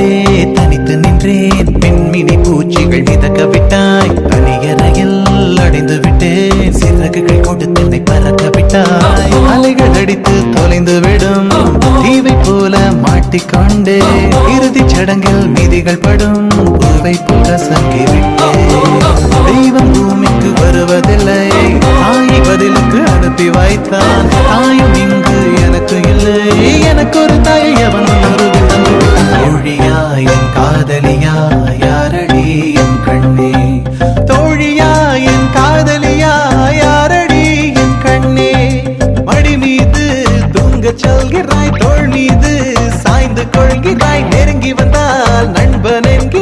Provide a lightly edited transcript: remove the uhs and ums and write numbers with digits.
தனித்தே தனித்து நின்றேன். பெண்மினி பூச்சிகள் மிதக்க விட்டாய். தனியறையில் அடைந்து விட்டேன். சிறகுகள் கொடுத்து என்னை பறக்க விட்டாய். அலைகள் அடித்து தொலைந்து விடும் தீவை போல மாட்டிக்கொண்டே. இறுதிச் சடங்கில் மீதிகள் படும் பூவை போல சங்கி விட்டேன். தெய்வம் பூமிக்கு வருவதில்லை. தாயை பதிலுக்கு அனுப்பி வைத்தான். தாயும் இங்கு எனக்கு இல்லை. எனக்கு ஒரு தாயை அவன் தோழியா என் காதலியா யாரடி என் கண்ணே. தோழியா என் காதலியா யாரடி என் கண்ணே. மடி மீது தூங்கச் சொல்கிறாய். தோள் மீது சாய்ந்து கொள்கிறாய். நெருங்கி வந்தால் நண்பன் என்கிறாய்.